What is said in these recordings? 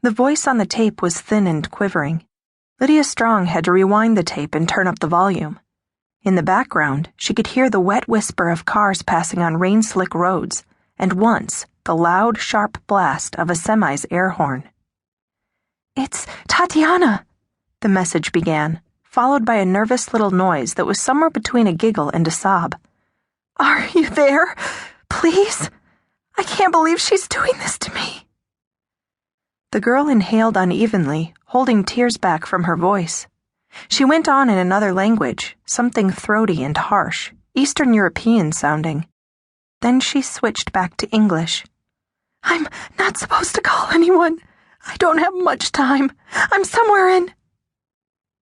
The voice on the tape was thin and quivering. Lydia Strong had to rewind the tape and turn up the volume. In the background, she could hear the wet whisper of cars passing on rain-slick roads, and once, the loud, sharp blast of a semi's air horn. "It's Tatiana," the message began, followed by a nervous little noise that was somewhere between a giggle and a sob. "Are you there? Please? I can't believe she's doing this to me." The girl inhaled unevenly, holding tears back from her voice. She went on in another language, something throaty and harsh, Eastern European sounding. Then she switched back to English. "I'm not supposed to call anyone. I don't have much time. I'm somewhere in..."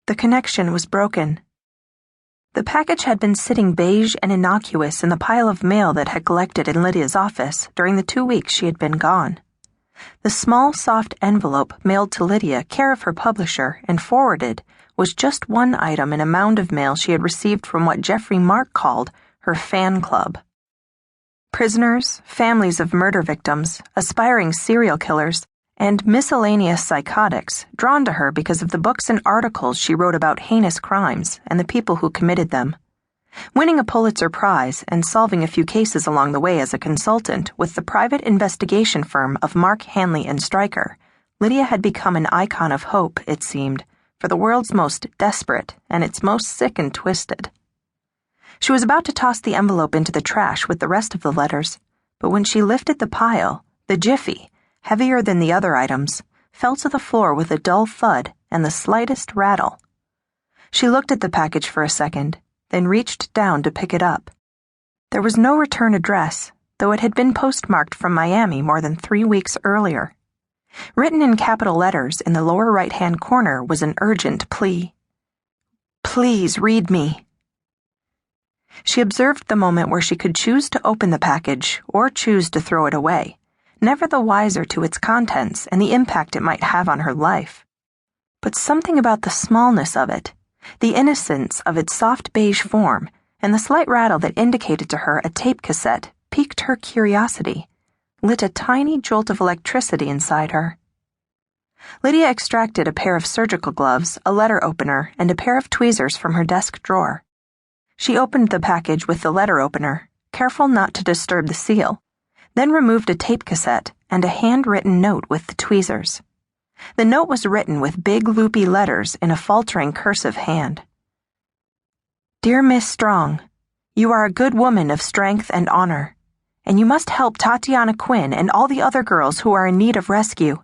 The connection was broken. The package had been sitting beige and innocuous in the pile of mail that had collected in Lydia's office during the 2 weeks she had been gone. The small, soft envelope mailed to Lydia, care of her publisher, and forwarded, was just one item in a mound of mail she had received from what Jeffrey Mark called her fan club. Prisoners, families of murder victims, aspiring serial killers, and miscellaneous psychotics drawn to her because of the books and articles she wrote about heinous crimes and the people who committed them. Winning a Pulitzer Prize and solving a few cases along the way as a consultant with the private investigation firm of Mark Hanley and Stryker, Lydia had become an icon of hope, it seemed, for the world's most desperate and its most sick and twisted. She was about to toss the envelope into the trash with the rest of the letters, but when she lifted the pile, the jiffy, heavier than the other items, fell to the floor with a dull thud and the slightest rattle. She looked at the package for a second, then reached down to pick it up. There was no return address, though it had been postmarked from Miami more than 3 weeks earlier. Written in capital letters in the lower right-hand corner was an urgent plea. "Please read me." She observed the moment where she could choose to open the package or choose to throw it away, never the wiser to its contents and the impact it might have on her life. But something about the smallness of it, the innocence of its soft beige form, and the slight rattle that indicated to her a tape cassette piqued her curiosity, lit a tiny jolt of electricity inside her. Lydia extracted a pair of surgical gloves, a letter opener, and a pair of tweezers from her desk drawer. She opened the package with the letter opener, careful not to disturb the seal, then removed a tape cassette and a handwritten note with the tweezers. The note was written with big loopy letters in a faltering cursive hand. "Dear Miss Strong, you are a good woman of strength and honor, and you must help Tatiana Quinn and all the other girls who are in need of rescue.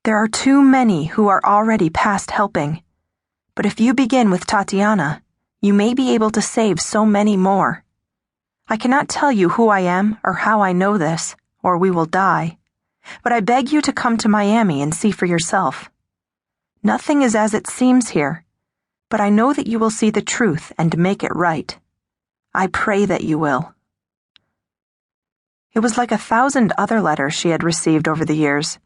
There are too many who are already past helping. But if you begin with Tatiana, you may be able to save so many more. I cannot tell you who I am or how I know this, or we will die. But I beg you to come to Miami and see for yourself. Nothing is as it seems here, but I know that you will see the truth and make it right. I pray that you will." It was like 1,000 other letters she had received over the years,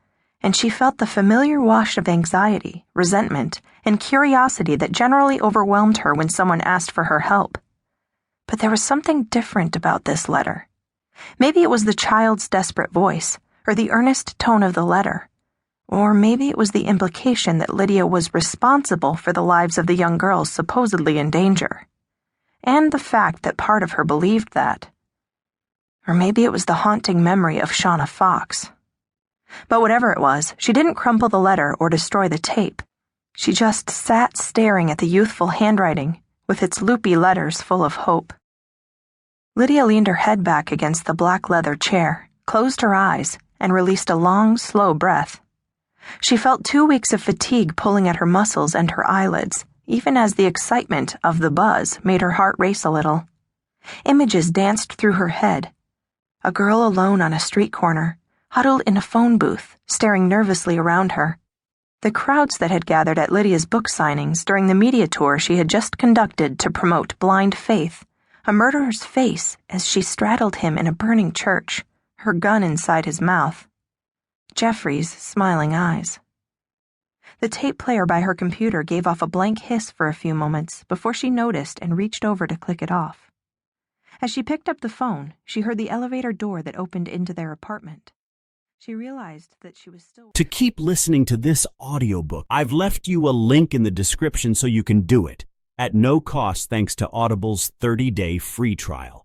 and she felt the familiar wash of anxiety, resentment, and curiosity that generally overwhelmed her when someone asked for her help. But there was something different about this letter. Maybe it was the child's desperate voice, or the earnest tone of the letter, or maybe it was the implication that Lydia was responsible for the lives of the young girls supposedly in danger, and the fact that part of her believed that. Or maybe it was the haunting memory of Shauna Fox. But whatever it was, she didn't crumple the letter or destroy the tape. She just sat staring at the youthful handwriting, with its loopy letters full of hope. Lydia leaned her head back against the black leather chair, closed her eyes, and released a long, slow breath. She felt 2 weeks of fatigue pulling at her muscles and her eyelids, even as the excitement of the buzz made her heart race a little. Images danced through her head. A girl alone on a street corner, huddled in a phone booth, staring nervously around her. The crowds that had gathered at Lydia's book signings during the media tour she had just conducted to promote Blind Faith, a murderer's face as she straddled him in a burning church, her gun inside his mouth. Jeffrey's smiling eyes. The tape player by her computer gave off a blank hiss for a few moments before she noticed and reached over to click it off. As she picked up the phone, she heard the elevator door that opened into their apartment. She realized that she was still... To keep listening to this audiobook, I've left you a link in the description so you can do it, at no cost thanks to Audible's 30-day free trial.